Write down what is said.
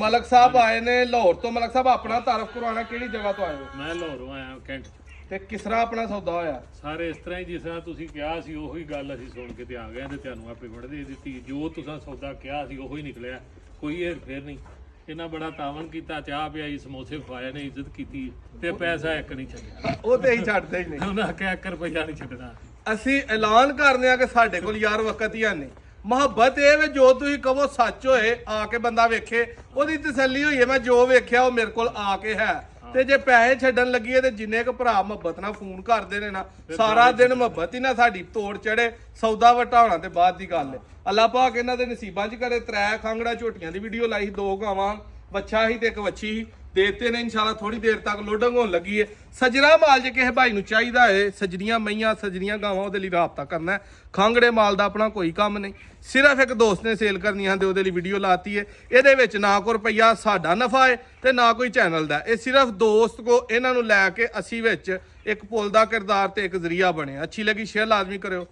ਮਲਕ ਸਾਹਿਬ ਆਏ ਨੇ ਲਾਹੌਰ ਤੋਂ। ਮਲਕ ਸਾਹਿਬ ਆਪਣਾ ਤਾਰਫ ਕਰਵਾਉਣਾ, ਕਿਹੜੀ ਜਗ੍ਹਾ ਤੋਂ ਆਏ ਹੋ? ਮੈਂ ਲਾਹੌਰੋਂ ਆਇਆ ਕੈਂਟ। ਤੇ ਕਿਸ ਤਰ੍ਹਾਂ ਆਪਣਾ ਸੌਦਾ ਹੋਇਆ? ਸਾਰੇ ਇਸ ਤਰ੍ਹਾਂ ਹੀ ਜਿਸ ਤਰ੍ਹਾਂ ਤੁਸੀਂ ਕਿਹਾ ਸੀ ਉਹੀ ਗੱਲ ਅਸੀਂ ਸੁਣ ਕੇ ਤੇ ਆ ਗਏ ਤੇ ਤੁਹਾਨੂੰ ਆਪੇ ਫੜ ਦੇ ਦਿੱਤੀ। ਜੋ ਤੁਸੀਂ ਸੌਦਾ ਕਿਹਾ ਸੀ ਉਹੀ ਨਿਕਲਿਆ, ਕੋਈ ਇਹ ਫੇਰ ਨਹੀਂ। ਇਹਨਾਂ ਬੜਾ ਤਾਵਨ ਕੀਤਾ, ਚਾਹ ਪਿਆਈ, ਸਮੋਸੇ ਖਵਾਏ ਨੇ, ਇੱਜ਼ਤ ਕੀਤੀ ਤੇ ਪੈਸਾ ਇੱਕ ਨਹੀਂ ਛੱਡਿਆ। ਉਹ ਤੇ ਹੀ ਛੱਡਦੇ ਹੀ ਨਹੀਂ। ਉਹਨਾਂ ਆਖਿਆ 1 ਰੁਪਈਆ ਨਹੀਂ ਛੱਡਣਾ। ਅਸੀਂ ਐਲਾਨ ਕਰਨੇ ਆ ਕਿ ਸਾਡੇ ਕੋਲ ਯਾਰ ਵਕਤ ਹੀ ਨਹੀਂ। ਮੁਹੱਬਤ ਇਹ ਵੇ ਜੋ ਤੁਸੀਂ ਕਹੋ ਸੱਚ ਹੋਏ, ਆ ਕੇ ਬੰਦਾ ਵੇਖੇ, ਉਹਦੀ ਤਸੱਲੀ ਹੋਈ ਹੈ ਮੈਂ ਜੋ ਵੇਖਿਆ ਉਹ ਮੇਰੇ ਕੋਲ ਆ ਕੇ ਹੈ। ਤੇ ਜੇ ਪੈਸੇ ਛੱਡਣ ਲੱਗੀਏ ਤੇ ਜਿੰਨੇ ਕੁ ਭਰਾ ਮੁਹੱਬਤ ਨਾਲ ਫੋਨ ਕਰਦੇ ਨੇ ਨਾ, ਸਾਰਾ ਦਿਨ ਮੁਹੱਬਤ ਹੀ ਨਾ ਸਾਡੀ ਤੋੜ ਚੜੇ, ਸੌਦਾ ਵਟਾਉਣਾ ਤੇ ਬਾਅਦ ਦੀ ਗੱਲ ਹੈ। ਅੱਲਾਹ ਪਾਕ ਇਹਨਾਂ ਦੇ ਨਸੀਬਾਂ 'ਚ ਕਰੇ। 3 ਖਾਂਗੜਾ ਝੋਟੀਆਂ ਦੀ ਵੀਡੀਓ ਲਾਈ, 2 ਗਾਵਾਂ, ਬੱਚਾ ਹੀ ਤੇ ਇੱਕ ਵੱਛੀ ਹੀ ਦੇਤੇ ਨੇ। ਇਨਸ਼ਾਅੱਲਾ ਥੋੜੀ ਦੇਰ ਤੱਕ ਲੋਡਿੰਗ ਹੋਣ ਲੱਗੀ ਹੈ। ਸਜਰਾ ਮਾਲ ਜੇ ਕਿਸੇ ਭਾਈ ਨੂੰ ਚਾਹੀਦਾ ਹੈ, ਸਜਰੀਆਂ ਮਈਆਂ, ਸਜਰੀਆਂ ਗਾਵਾਂ, ਉਹਦੇ ਲਈ ਰਾਬਤਾ ਕਰਨਾ ਹੈ। ਖਾਂਗੜੇ ਮਾਲ ਦਾ ਆਪਣਾ ਕੋਈ ਕੰਮ ਨਹੀਂ, ਸਿਰਫ ਇੱਕ ਦੋਸਤ ਨੇ ਸੇਲ ਕਰਨੀਆਂ ਤੇ ਉਹਦੇ ਲਈ ਵੀਡੀਓ ਲਾਤੀ ਹੈ। ਇਹਦੇ ਵਿੱਚ ਨਾ ਕੋਈ ਰੁਪਈਆ ਸਾਡਾ ਨਫਾ ਹੈ ਤੇ ਨਾ ਕੋਈ ਚੈਨਲ ਦਾ। ਇਹ ਸਿਰਫ ਦੋਸਤ ਕੋ ਇਹਨਾਂ ਨੂੰ ਲੈ ਕੇ ਅਸੀਂ ਵਿੱਚ ਇੱਕ ਪੁੱਲ ਦਾ ਕਿਰਦਾਰ ਤੇ ਇੱਕ ਜ਼ਰੀਆ ਬਣੇ। ਅੱਛੀ ਲੱਗੀ ਸ਼ੇਅਰ ਲਾਜ਼ਮੀ ਕਰਿਓ।